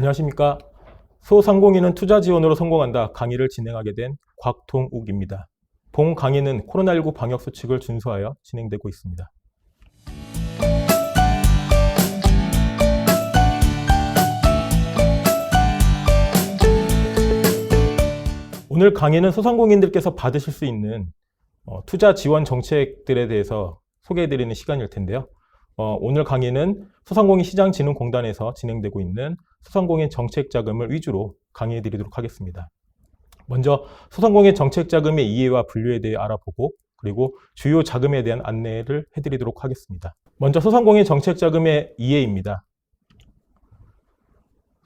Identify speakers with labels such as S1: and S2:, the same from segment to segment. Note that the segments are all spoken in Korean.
S1: 안녕하십니까. 소상공인은 투자 지원으로 성공한다 강의를 진행하게 된 곽동욱입니다. 본 강의는 코로나19 방역 수칙을 준수하여 진행되고 있습니다. 오늘 강의는 소상공인들께서 받으실 수 있는 투자 지원 정책들에 대해서 소개해드리는 시간일 텐데요. 오늘 강의는 소상공인시장진흥공단에서 진행되고 있는 소상공인 정책자금을 위주로 강의해드리도록 하겠습니다. 먼저 소상공인 정책자금의 이해와 분류에 대해 알아보고 그리고 주요 자금에 대한 안내를 해드리도록 하겠습니다. 먼저 소상공인 정책자금의 이해입니다.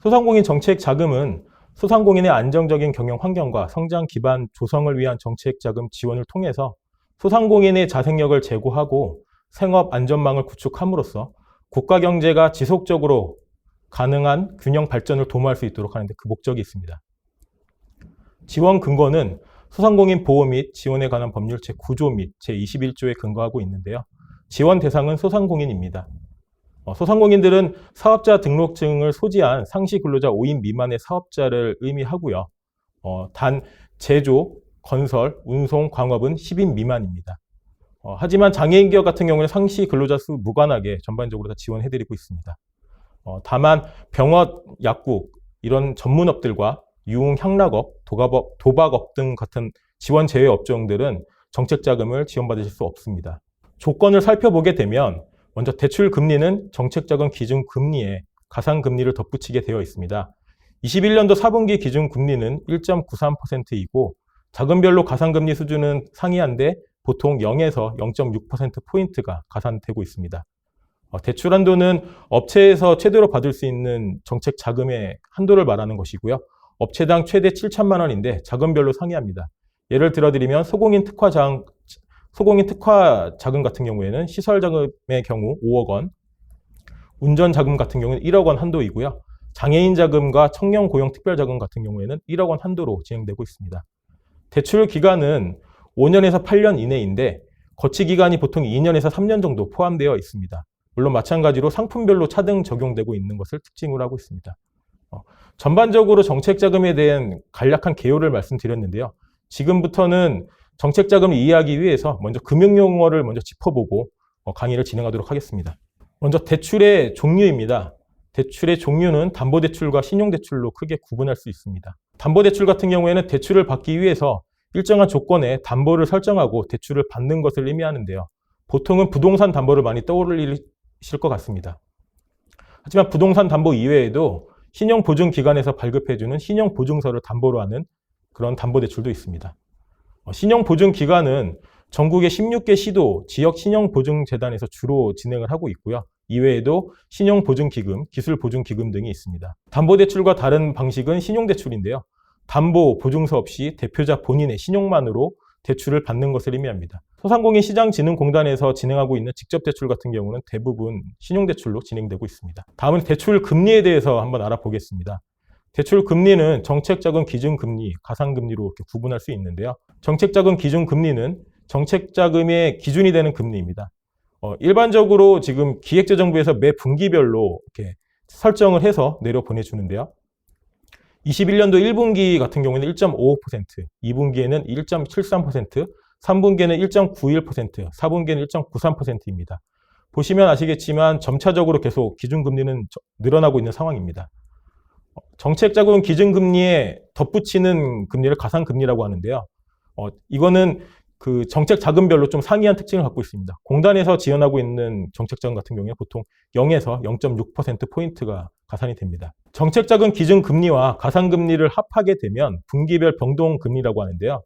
S1: 소상공인 정책자금은 소상공인의 안정적인 경영 환경과 성장 기반 조성을 위한 정책자금 지원을 통해서 소상공인의 자생력을 제고하고 생업 안전망을 구축함으로써 국가 경제가 지속적으로 가능한 균형 발전을 도모할 수 있도록 하는 데 그 목적이 있습니다. 지원 근거는 소상공인 보호 및 지원에 관한 법률 제9조 및 제21조에 근거하고 있는데요. 지원 대상은 소상공인입니다. 소상공인들은 사업자 등록증을 소지한 상시 근로자 5인 미만의 사업자를 의미하고요. 단 제조, 건설, 운송, 광업은 10인 미만입니다. 하지만 장애인 기업 같은 경우는 상시 근로자 수 무관하게 전반적으로 다 지원해드리고 있습니다. 다만 병업, 약국 이런 전문업들과 유흥, 향락업, 도박업 등 같은 지원 제외 업종들은 정책자금을 지원받으실 수 없습니다. 조건을 살펴보게 되면 먼저 대출금리는 정책자금 기준금리에 가산금리를 덧붙이게 되어 있습니다. 21년도 4분기 기준금리는 1.93%이고 자금별로 가산금리 수준은 상이한데 보통 0에서 0.6%포인트가 가산되고 있습니다. 대출 한도는 업체에서 최대로 받을 수 있는 정책 자금의 한도를 말하는 것이고요. 업체당 최대 7천만 원인데 자금별로 상이합니다. 예를 들어드리면 소공인 특화 자금 같은 경우에는 시설 자금의 경우 5억 원, 운전 자금 같은 경우는 1억 원 한도이고요. 장애인 자금과 청년 고용 특별 자금 같은 경우에는 1억 원 한도로 진행되고 있습니다. 대출 기간은 5년에서 8년 이내인데 거치 기간이 보통 2년에서 3년 정도 포함되어 있습니다. 물론 마찬가지로 상품별로 차등 적용되고 있는 것을 특징으로 하고 있습니다. 전반적으로 정책자금에 대한 간략한 개요를 말씀드렸는데요. 지금부터는 정책자금을 이해하기 위해서 먼저 금융용어를 먼저 짚어보고 강의를 진행하도록 하겠습니다. 먼저 대출의 종류입니다. 대출의 종류는 담보대출과 신용대출로 크게 구분할 수 있습니다. 담보대출 같은 경우에는 대출을 받기 위해서 일정한 조건에 담보를 설정하고 대출을 받는 것을 의미하는데요. 보통은 부동산 담보를 많이 떠올리실 것 같습니다. 하지만 부동산 담보 이외에도 신용보증기관에서 발급해주는 신용보증서를 담보로 하는 그런 담보대출도 있습니다. 신용보증기관은 전국의 16개 시도 지역신용보증재단에서 주로 진행을 하고 있고요. 이외에도 신용보증기금, 기술보증기금 등이 있습니다. 담보대출과 다른 방식은 신용대출인데요. 담보, 보증서 없이 대표자 본인의 신용만으로 대출을 받는 것을 의미합니다. 소상공인시장진흥공단에서 진행하고 있는 직접대출 같은 경우는 대부분 신용대출로 진행되고 있습니다. 다음은 대출 금리에 대해서 한번 알아보겠습니다. 대출 금리는 정책자금 기준금리, 가산금리로 이렇게 구분할 수 있는데요. 정책자금 기준금리는 정책자금의 기준이 되는 금리입니다. 일반적으로 지금 기획재정부에서 매 분기별로 이렇게 설정을 해서 내려 보내주는데요. 21년도 1분기 같은 경우에는 1.55%, 2분기에는 1.73%, 3분기에는 1.91%, 4분기에는 1.93%입니다. 보시면 아시겠지만 점차적으로 계속 기준금리는 늘어나고 있는 상황입니다. 정책자금 기준금리에 덧붙이는 금리를 가산금리라고 하는데요. 이거는 그 정책자금별로 좀 상이한 특징을 갖고 있습니다. 공단에서 지원하고 있는 정책자금 같은 경우에 보통 0에서 0.6%포인트가 가산이 됩니다. 정책자금 기준금리와 가산금리를 합하게 되면 분기별 변동금리라고 하는데요.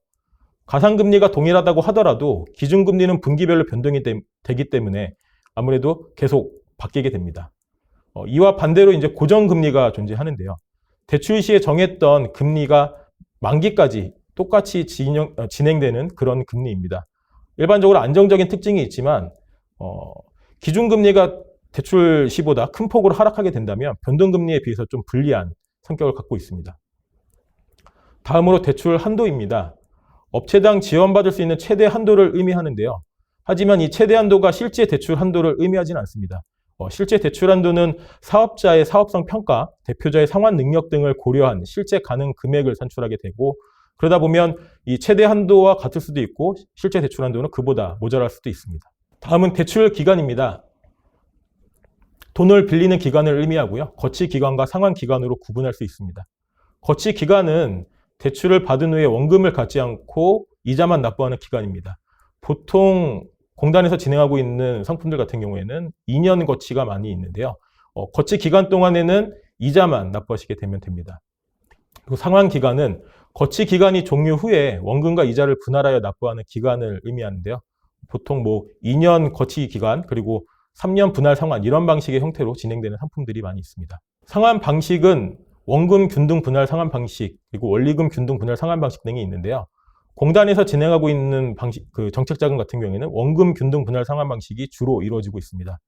S1: 가산금리가 동일하다고 하더라도 기준금리는 분기별로 변동이 되기 때문에 아무래도 계속 바뀌게 됩니다. 이와 반대로 이제 고정금리가 존재하는데요. 대출 시에 정했던 금리가 만기까지 똑같이 진행되는 그런 금리입니다. 일반적으로 안정적인 특징이 있지만 기준금리가 대출 시보다 큰 폭으로 하락하게 된다면 변동금리에 비해서 좀 불리한 성격을 갖고 있습니다. 다음으로 대출 한도입니다. 업체당 지원받을 수 있는 최대 한도를 의미하는데요. 하지만 이 최대 한도가 실제 대출 한도를 의미하지는 않습니다. 실제 대출 한도는 사업자의 사업성 평가, 대표자의 상환 능력 등을 고려한 실제 가능 금액을 산출하게 되고, 그러다 보면 이 최대 한도와 같을 수도 있고 실제 대출 한도는 그보다 모자랄 수도 있습니다. 다음은 대출 기간입니다. 돈을 빌리는 기간을 의미하고요. 거치 기간과 상환 기간으로 구분할 수 있습니다. 거치 기간은 대출을 받은 후에 원금을 갚지 않고 이자만 납부하는 기간입니다. 보통 공단에서 진행하고 있는 상품들 같은 경우에는 2년 거치가 많이 있는데요. 거치 기간 동안에는 이자만 납부하시게 되면 됩니다. 그리고 상환 기간은 거치 기간이 종료 후에 원금과 이자를 분할하여 납부하는 기간을 의미하는데요. 보통 2년 거치 기간 그리고 3년 분할 상환 이런 방식의 형태로 진행되는 상품들이 많이 있습니다. 상환 방식은 원금 균등 분할 상환 방식 그리고 원리금 균등 분할 상환 방식 등이 있는데요. 공단에서 진행하고 있는 방식, 정책 자금 같은 경우에는 원금 균등 분할 상환 방식이 주로 이루어지고 있습니다.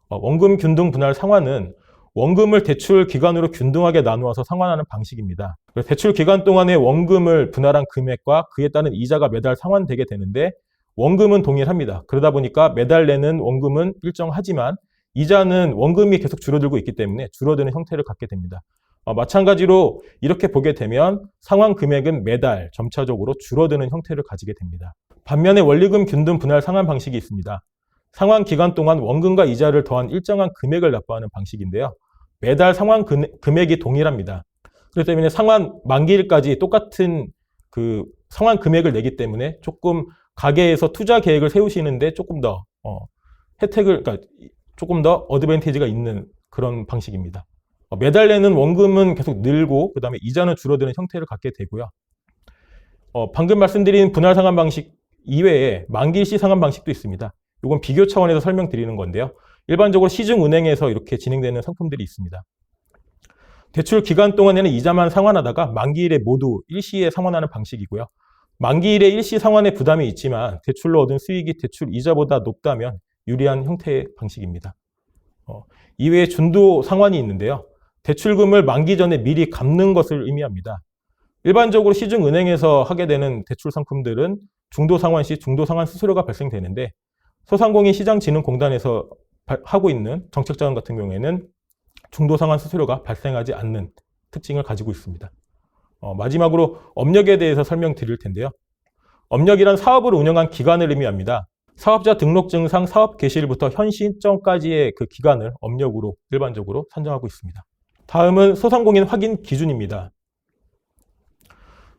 S1: 원금 균등 분할 상환은 원금을 대출 기간으로 균등하게 나누어서 상환하는 방식입니다. 대출 기간 동안에 원금을 분할한 금액과 그에 따른 이자가 매달 상환되게 되는데 원금은 동일합니다. 그러다 보니까 매달 내는 원금은 일정하지만 이자는 원금이 계속 줄어들고 있기 때문에 줄어드는 형태를 갖게 됩니다. 마찬가지로 이렇게 보게 되면 상환 금액은 매달 점차적으로 줄어드는 형태를 가지게 됩니다. 반면에 원리금 균등 분할 상환 방식이 있습니다. 상환 기간 동안 원금과 이자를 더한 일정한 금액을 납부하는 방식인데요. 매달 상환 금액이 동일합니다. 그렇기 때문에 상환 만기일까지 똑같은 상환 금액을 내기 때문에 조금 가계에서 투자 계획을 세우시는데 조금 더 그러니까 조금 더 어드밴티지가 있는 그런 방식입니다. 매달 내는 원금은 계속 늘고 그다음에 이자는 줄어드는 형태를 갖게 되고요. 방금 말씀드린 분할 상환 방식 이외에 만기일시 상환 방식도 있습니다. 이건 비교 차원에서 설명드리는 건데요. 일반적으로 시중은행에서 이렇게 진행되는 상품들이 있습니다. 대출 기간 동안에는 이자만 상환하다가 만기일에 모두 일시에 상환하는 방식이고요. 만기일에 일시 상환에 부담이 있지만 대출로 얻은 수익이 대출 이자보다 높다면 유리한 형태의 방식입니다. 이외에 준도 상환이 있는데요. 대출금을 만기 전에 미리 갚는 것을 의미합니다. 일반적으로 시중은행에서 하게 되는 대출 상품들은 중도 상환 시 중도 상환 수수료가 발생되는데 소상공인 시장진흥공단에서 하고 있는 정책자금 같은 경우에는 중도 상환 수수료가 발생하지 않는 특징을 가지고 있습니다. 마지막으로 업력에 대해서 설명드릴 텐데요. 업력이란 사업을 운영한 기간을 의미합니다. 사업자 등록증상 사업 개시일부터 현 시점까지의 그 기간을 업력으로 일반적으로 산정하고 있습니다. 다음은 소상공인 확인 기준입니다.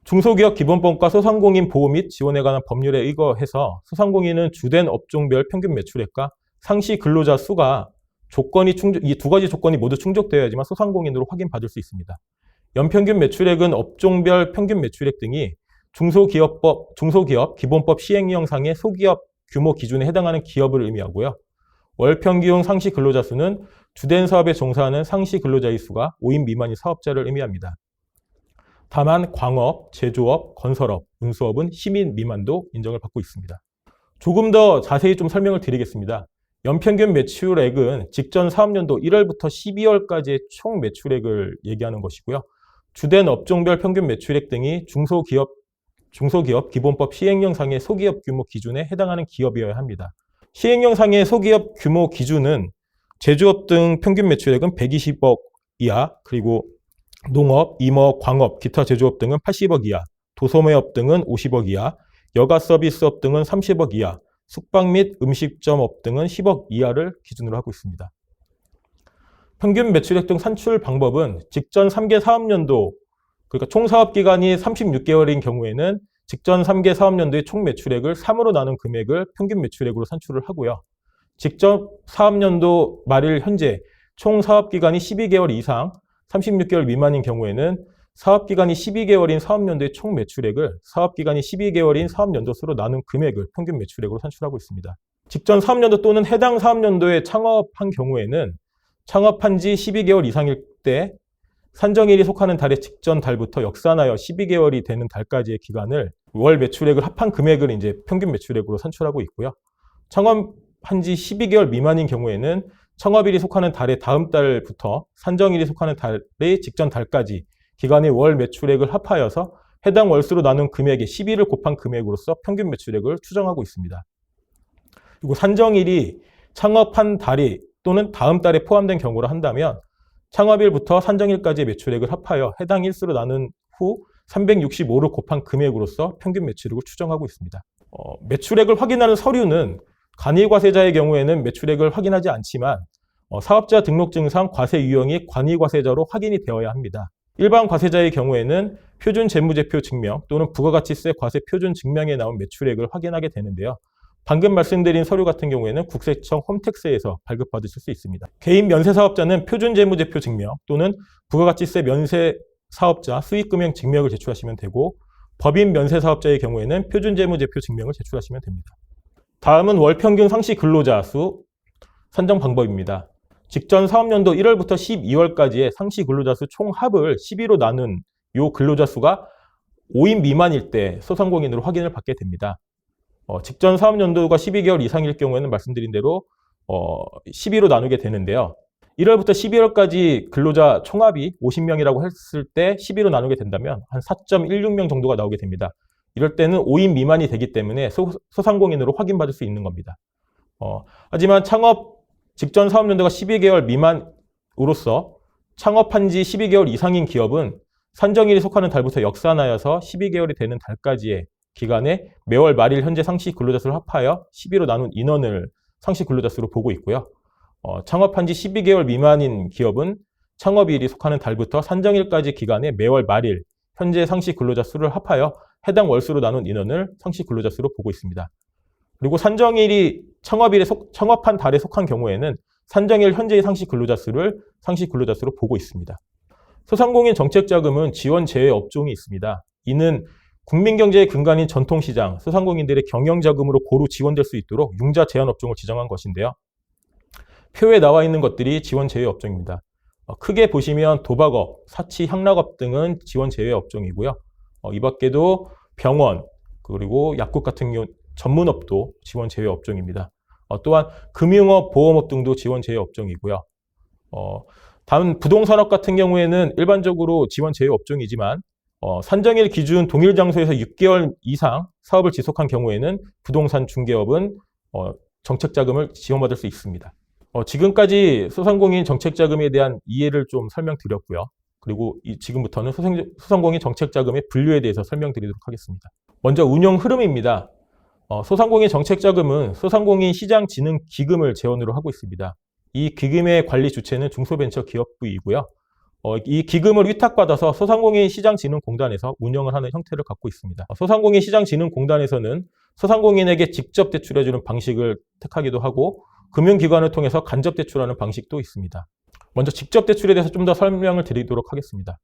S1: 중소기업 기본법과 소상공인 보호 및 지원에 관한 법률에 의거해서 소상공인은 주된 업종별 평균 매출액과 상시 근로자 수가 이 두 가지 조건이 모두 충족되어야지만 소상공인으로 확인받을 수 있습니다. 연평균 매출액은 업종별 평균 매출액 등이 중소기업 기본법 시행령상의 소기업 규모 기준에 해당하는 기업을 의미하고요. 월평균 상시 근로자 수는 주된 사업에 종사하는 상시 근로자의 수가 5인 미만인 사업자를 의미합니다. 다만 광업, 제조업, 건설업, 운수업은 10인 미만도 인정을 받고 있습니다. 조금 더 자세히 좀 설명을 드리겠습니다. 연평균 매출액은 직전 사업년도 1월부터 12월까지의 총 매출액을 얘기하는 것이고요. 주된 업종별 평균 매출액 등이 중소기업 기본법 시행령상의 소기업 규모 기준에 해당하는 기업이어야 합니다. 시행령상의 소기업 규모 기준은 제조업 등 평균 매출액은 120억 이하, 그리고 농업, 임업, 광업, 기타 제조업 등은 80억 이하, 도소매업 등은 50억 이하, 여가 서비스업 등은 30억 이하, 숙박 및 음식점업 등은 10억 이하를 기준으로 하고 있습니다. 평균 매출액 등 산출 방법은 직전 3개 사업년도, 그러니까 총 사업기간이 36개월인 경우에는 직전 3개 사업년도의 총 매출액을 3으로 나눈 금액을 평균 매출액으로 산출을 하고요. 직전 사업년도 말일 현재 총 사업기간이 12개월 이상 36개월 미만인 경우에는 사업기간이 12개월인 사업년도의 총 매출액을 사업기간이 12개월인 사업연도 수로 나눈 금액을 평균 매출액으로 산출하고 있습니다. 직전 사업년도 또는 해당 사업년도에 창업한 경우에는 창업한 지 12개월 이상일 때 산정일이 속하는 달의 직전 달부터 역산하여 12개월이 되는 달까지의 기간을 월 매출액을 합한 금액을 이제 평균 매출액으로 산출하고 있고요. 창업한 지 12개월 미만인 경우에는 창업일이 속하는 달의 다음 달부터 산정일이 속하는 달의 직전 달까지 기간의 월 매출액을 합하여서 해당 월수로 나눈 금액의 12를 곱한 금액으로서 평균 매출액을 추정하고 있습니다. 그리고 산정일이 창업한 달이 또는 다음 달에 포함된 경우로 한다면 창업일부터 산정일까지의 매출액을 합하여 해당 일수로 나눈 후 365를 곱한 금액으로서 평균 매출액을 추정하고 있습니다. 매출액을 확인하는 서류는 관이과세자의 경우에는 매출액을 확인하지 않지만 사업자 등록증상 과세 유형이 관이과세자로 확인이 되어야 합니다. 일반 과세자의 경우에는 표준 재무제표 증명 또는 부가가치세 과세 표준 증명에 나온 매출액을 확인하게 되는데요. 방금 말씀드린 서류 같은 경우에는 국세청 홈택스에서 발급받으실 수 있습니다. 개인 면세사업자는 표준 재무제표 증명 또는 부가가치세 면세사업자 수익금액 증명을 제출하시면 되고, 법인 면세사업자의 경우에는 표준 재무제표 증명을 제출하시면 됩니다. 다음은 월평균 상시 근로자 수 산정 방법입니다. 직전 사업년도 1월부터 12월까지의 상시 근로자 수 총합을 12로 나눈 이 근로자 수가 5인 미만일 때 소상공인으로 확인을 받게 됩니다. 직전 사업연도가 12개월 이상일 경우에는 말씀드린 대로 12로 나누게 되는데요. 1월부터 12월까지 근로자 총합이 50명이라고 했을 때 12로 나누게 된다면 한 4.16명 정도가 나오게 됩니다. 이럴 때는 5인 미만이 되기 때문에 소상공인으로 확인받을 수 있는 겁니다. 하지만 창업 직전 사업연도가 12개월 미만으로서 창업한 지 12개월 이상인 기업은 산정일이 속하는 달부터 역산하여서 12개월이 되는 달까지의 기간에 매월 말일 현재 상시 근로자 수를 합하여 12로 나눈 인원을 상시 근로자 수로 보고 있고요. 창업한 지 12개월 미만인 기업은 창업일이 속하는 달부터 산정일까지 기간에 매월 말일 현재 상시 근로자 수를 합하여 해당 월수로 나눈 인원을 상시 근로자 수로 보고 있습니다. 그리고 산정일이 창업한 달에 속한 경우에는 산정일 현재의 상시 근로자 수를 상시 근로자 수로 보고 있습니다. 소상공인 정책자금은 지원 제외 업종이 있습니다. 이는 국민경제의 근간인 전통시장, 소상공인들의 경영자금으로 고루 지원될 수 있도록 융자 제한 업종을 지정한 것인데요. 표에 나와 있는 것들이 지원 제외 업종입니다. 크게 보시면 도박업, 사치, 향락업 등은 지원 제외 업종이고요. 이 밖에도 병원, 그리고 약국 같은 경우 전문업도 지원 제외 업종입니다. 또한 금융업, 보험업 등도 지원 제외 업종이고요. 다음 부동산업 같은 경우에는 일반적으로 지원 제외 업종이지만 산정일 기준 동일 장소에서 6개월 이상 사업을 지속한 경우에는 부동산 중개업은 정책자금을 지원받을 수 있습니다. 지금까지 소상공인 정책자금에 대한 이해를 좀 설명드렸고요. 그리고 지금부터는 소상공인 정책자금의 분류에 대해서 설명드리도록 하겠습니다. 먼저 운영 흐름입니다. 소상공인 정책자금은 소상공인 시장진흥기금을 재원으로 하고 있습니다. 이 기금의 관리 주체는 중소벤처기업부이고요. 이 기금을 위탁받아서 소상공인 시장진흥공단에서 운영을 하는 형태를 갖고 있습니다. 소상공인 시장진흥공단에서는 소상공인에게 직접 대출해주는 방식을 택하기도 하고 금융기관을 통해서 간접 대출하는 방식도 있습니다. 먼저 직접 대출에 대해서 좀 더 설명을 드리도록 하겠습니다.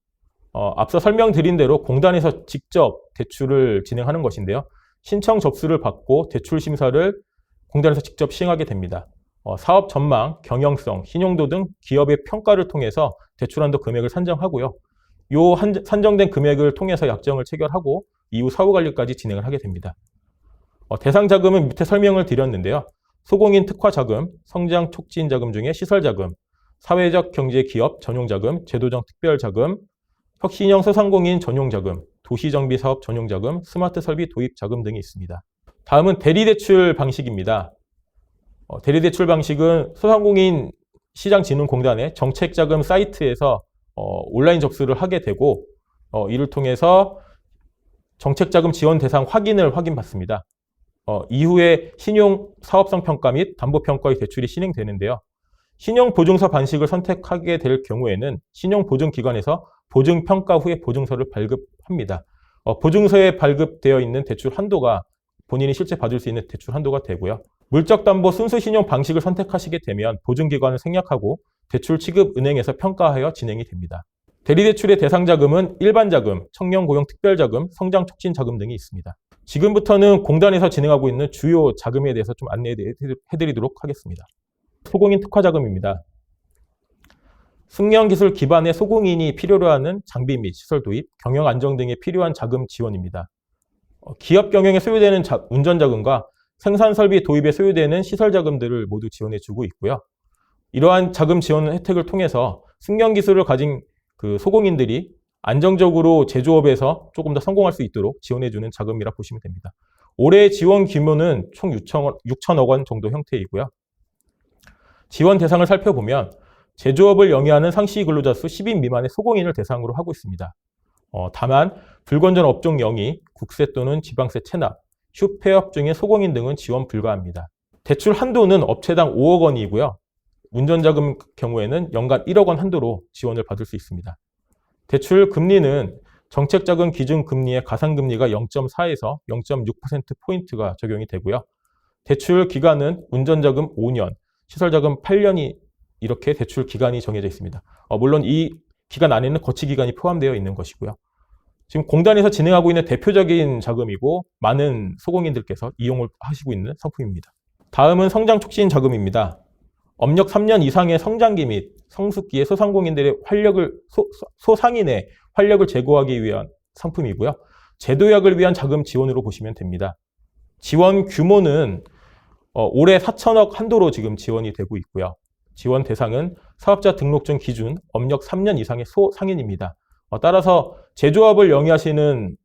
S1: 앞서 설명드린 대로 공단에서 직접 대출을 진행하는 것인데요. 신청 접수를 받고 대출 심사를 공단에서 직접 시행하게 됩니다. 사업 전망, 경영성, 신용도 등 기업의 평가를 통해서 대출한도 금액을 산정하고요. 이 산정된 금액을 통해서 약정을 체결하고 이후 사후관리까지 진행을 하게 됩니다. 대상 자금은 밑에 설명을 드렸는데요. 소공인 특화자금, 성장 촉진 자금 중에 시설자금, 사회적 경제 기업 전용자금, 제도적 특별자금, 혁신형 소상공인 전용자금, 도시정비사업 전용자금, 스마트 설비 도입자금 등이 있습니다. 다음은 대리대출 방식입니다. 대리대출 방식은 소상공인 시장진흥공단의 정책자금 사이트에서 온라인 접수를 하게 되고 이를 통해서 정책자금 지원 대상 확인을 확인받습니다. 이후에 신용 사업성 평가 및 담보 평가의 대출이 진행되는데요. 신용보증서 반식을 선택하게 될 경우에는 신용보증기관에서 보증평가 후에 보증서를 발급합니다. 보증서에 발급되어 있는 대출 한도가 본인이 실제 받을 수 있는 대출 한도가 되고요. 물적담보 순수신용 방식을 선택하시게 되면 보증기관을 생략하고 대출 취급 은행에서 평가하여 진행이 됩니다. 대리대출의 대상자금은 일반자금, 청년고용특별자금, 성장촉진자금 등이 있습니다. 지금부터는 공단에서 진행하고 있는 주요 자금에 대해서 좀 안내해드리도록 하겠습니다. 소공인 특화자금입니다. 승련기술 기반의 소공인이 필요로 하는 장비 및 시설 도입, 경영 안정 등에 필요한 자금 지원입니다. 기업 경영에 소요되는 운전자금과 생산설비 도입에 소요되는 시설자금들을 모두 지원해주고 있고요. 이러한 자금 지원 혜택을 통해서 승련기술을 가진 소공인들이 안정적으로 제조업에서 조금 더 성공할 수 있도록 지원해주는 자금이라 보시면 됩니다. 올해 지원 규모는 총 6천억 원 정도 형태이고요. 지원 대상을 살펴보면 제조업을 영위하는 상시 근로자 수 10인 미만의 소공인을 대상으로 하고 있습니다. 다만 불건전 업종 영위, 국세 또는 지방세 체납, 휴폐업 중의 소공인 등은 지원 불가합니다. 대출 한도는 업체당 5억 원이고요. 운전자금 경우에는 연간 1억 원 한도로 지원을 받을 수 있습니다. 대출 금리는 정책자금 기준금리의 가산금리가 0.4에서 0.6%포인트가 적용이 되고요. 대출 기간은 운전자금 5년, 시설자금 8년이 이렇게 대출 기간이 정해져 있습니다. 물론 이 기간 안에는 거치기간이 포함되어 있는 것이고요. 지금 공단에서 진행하고 있는 대표적인 자금이고 많은 소공인들께서 이용을 하시고 있는 상품입니다. 다음은 성장촉진 자금입니다. 업력 3년 이상의 성장기 및 성숙기의 소상공인들의 소상인의 활력을 제고하기 위한 상품이고요. 제도약을 위한 자금 지원으로 보시면 됩니다. 지원 규모는 올해 4천억 한도로 지금 지원이 되고 있고요. 지원 대상은 사업자 등록증 기준 업력 3년 이상의 소상인입니다. 따라서 제조업을 영위하시는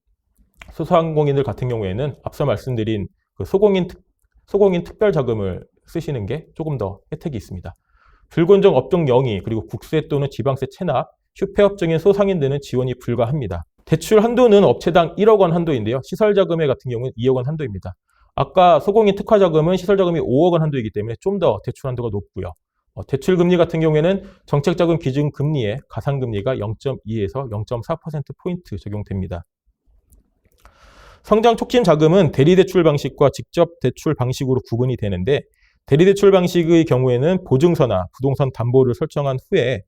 S1: 소상공인들 같은 경우에는 앞서 말씀드린 그 소공인 특별자금을 쓰시는 게 조금 더 혜택이 있습니다. 불건전 업종 영위, 그리고 국세 또는 지방세 체납, 휴폐업 중인 소상인들은 지원이 불가합니다. 대출 한도는 업체당 1억 원 한도인데요. 시설자금의 같은 경우는 2억 원 한도입니다. 아까 소공인 특화자금은 시설자금이 5억 원 한도이기 때문에 좀 더 대출 한도가 높고요. 대출금리 같은 경우에는 정책자금 기준금리의 가산금리가 0.2에서 0.4%포인트 적용됩니다. 성장촉진자금은 대리대출 방식과 직접 대출 방식으로 구분이 되는데 대리대출 방식의 경우에는 보증서나 부동산 담보를 설정한 후에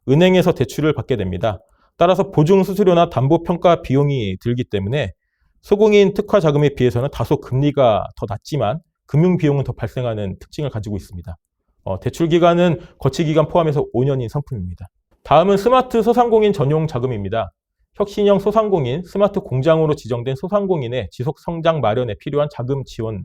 S1: 은행에서 대출을 받게 됩니다. 따라서 보증수수료나 담보평가 비용이 들기 때문에 소공인 특화자금에 비해서는 다소 금리가 더 낮지만 금융비용은 더 발생하는 특징을 가지고 있습니다. 대출 기간은 거치기간 포함해서 5년인 상품입니다. 다음은 스마트 소상공인 전용 자금입니다. 혁신형 소상공인, 스마트 공장으로 지정된 소상공인의 지속 성장 마련에 필요한 자금 지원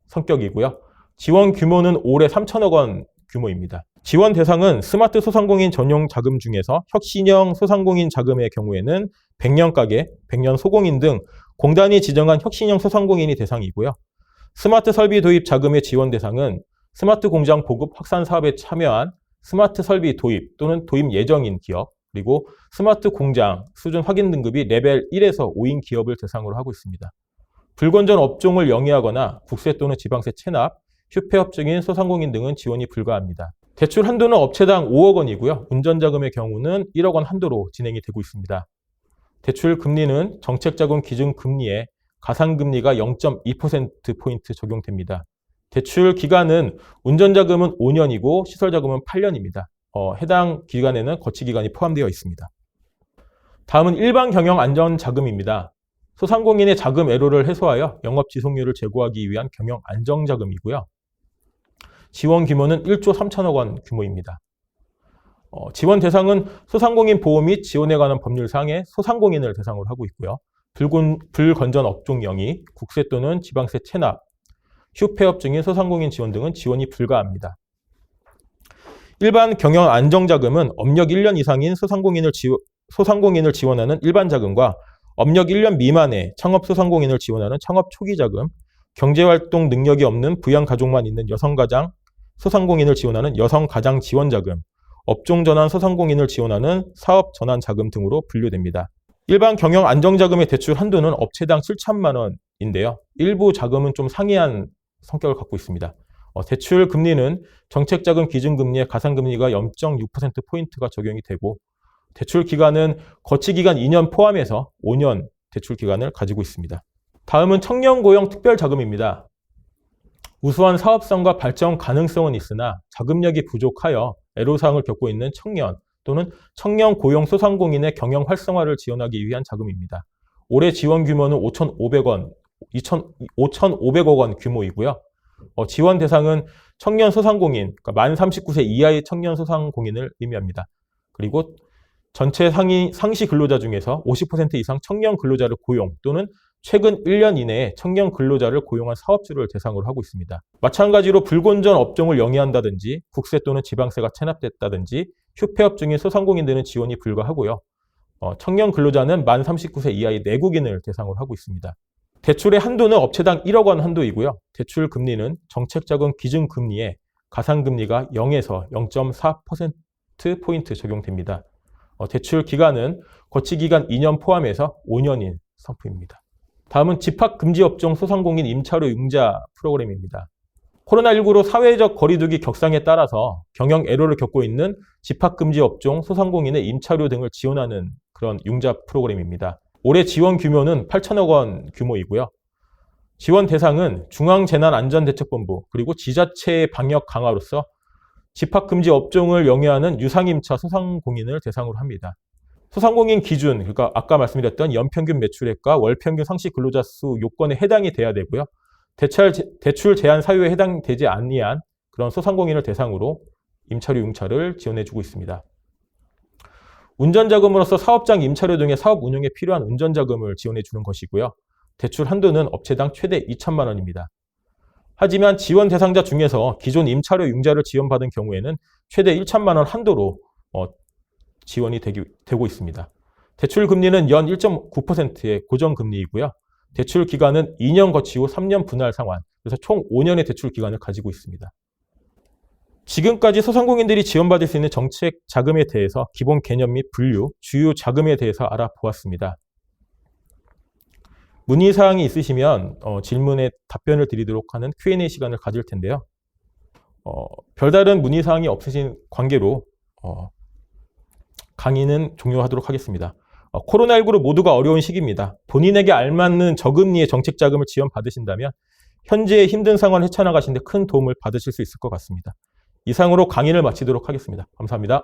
S1: 성격이고요. 지원 규모는 올해 3천억 원 규모입니다. 지원 대상은 스마트 소상공인 전용 자금 중에서 혁신형 소상공인 자금의 경우에는 100년 가게, 100년 소공인 등 공단이 지정한 혁신형 소상공인이 대상이고요. 스마트 설비 도입 자금의 지원 대상은 스마트 공장 보급 확산 사업에 참여한 스마트 설비 도입 또는 도입 예정인 기업, 그리고 스마트 공장 수준 확인 등급이 레벨 1에서 5인 기업을 대상으로 하고 있습니다. 불건전 업종을 영위하거나 국세 또는 지방세 체납, 휴폐업 중인 소상공인 등은 지원이 불가합니다. 대출 한도는 업체당 5억 원이고요. 운전자금의 경우는 1억 원 한도로 진행이 되고 있습니다. 대출 금리는 정책자금 기준금리에 가산금리가 0.2%포인트 적용됩니다. 대출 기간은 운전자금은 5년이고 시설자금은 8년입니다. 해당 기간에는 거치기간이 포함되어 있습니다. 다음은 일반 경영 안전자금입니다. 소상공인의 자금 애로를 해소하여 영업 지속률을 제고하기 위한 경영 안정자금이고요. 지원 규모는 1조 3천억 원 규모입니다. 지원 대상은 소상공인 보호 및 지원에 관한 법률상의 소상공인을 대상으로 하고 있고요. 불건전 업종 영위, 국세 또는 지방세 체납, 휴폐업 중인 소상공인 지원 등은 지원이 불가합니다. 일반 경영 안정자금은 업력 1년 이상인 소상공인을 지원하는 일반 자금과 업력 1년 미만의 창업 소상공인을 지원하는 창업 초기 자금, 경제활동 능력이 없는 부양가족만 있는 여성가장 소상공인을 지원하는 여성가장 지원자금, 업종전환 소상공인을 지원하는 사업전환자금 등으로 분류됩니다. 일반 경영 안정자금의 대출 한도는 업체당 7천만 원인데요. 일부 자금은 좀 상이한 성격을 갖고 있습니다. 대출 금리는 정책자금 기준금리의 가산금리가 0.6%포인트가 적용이 되고 대출 기간은 거치기간 2년 포함해서 5년 대출 기간을 가지고 있습니다. 다음은 청년고용 특별자금입니다. 우수한 사업성과 발전 가능성은 있으나 자금력이 부족하여 애로사항을 겪고 있는 청년 또는 청년 고용 소상공인의 경영 활성화를 지원하기 위한 자금입니다. 올해 지원 규모는 5,500억 원 규모이고요. 지원 대상은 청년 소상공인, 그러니까 만 39세 이하의 청년 소상공인을 의미합니다. 그리고 전체 상시 근로자 중에서 50% 이상 청년 근로자를 고용 또는 최근 1년 이내에 청년 근로자를 고용한 사업주를 대상으로 하고 있습니다. 마찬가지로 불건전 업종을 영위한다든지 국세 또는 지방세가 체납됐다든지 휴폐업 중인 소상공인들은 지원이 불가하고요. 청년 근로자는 만 39세 이하의 내국인을 대상으로 하고 있습니다. 대출의 한도는 업체당 1억 원 한도이고요. 대출 금리는 정책자금 기준금리에 가상금리가 0에서 0.4%포인트 적용됩니다. 대출 기간은 거치기간 2년 포함해서 5년인 상품입니다. 다음은 집합금지업종 소상공인 임차료 융자 프로그램입니다. 코로나19로 사회적 거리두기 격상에 따라서 경영 애로를 겪고 있는 집합금지업종 소상공인의 임차료 등을 지원하는 그런 융자 프로그램입니다. 올해 지원 규모는 8천억 원 규모이고요. 지원 대상은 중앙재난안전대책본부 그리고 지자체의 방역 강화로서 집합금지 업종을 영위하는 유상임차 소상공인을 대상으로 합니다. 소상공인 기준, 그러니까 아까 말씀드렸던 연평균 매출액과 월평균 상시 근로자 수 요건에 해당이 돼야 되고요. 대출 제한 사유에 해당되지 아니한 그런 소상공인을 대상으로 임차료 융차를 지원해주고 있습니다. 운전자금으로서 사업장 임차료 등의 사업 운영에 필요한 운전자금을 지원해주는 것이고요. 대출 한도는 업체당 최대 2천만 원입니다. 하지만 지원 대상자 중에서 기존 임차료 융자를 지원받은 경우에는 최대 1천만 원 한도로 지원이 되고 있습니다. 대출 금리는 연 1.9%의 고정금리이고요. 대출 기간은 2년 거치고 3년 분할 상환, 그래서 총 5년의 대출 기간을 가지고 있습니다. 지금까지 소상공인들이 지원받을 수 있는 정책 자금에 대해서 기본 개념 및 분류, 주요 자금에 대해서 알아보았습니다. 문의사항이 있으시면 질문에 답변을 드리도록 하는 Q&A 시간을 가질 텐데요. 별다른 문의사항이 없으신 관계로 강의는 종료하도록 하겠습니다. 코로나19로 모두가 어려운 시기입니다. 본인에게 알맞는 저금리의 정책 자금을 지원받으신다면 현재의 힘든 상황을 헤쳐나가시는 데 큰 도움을 받으실 수 있을 것 같습니다. 이상으로 강의를 마치도록 하겠습니다. 감사합니다.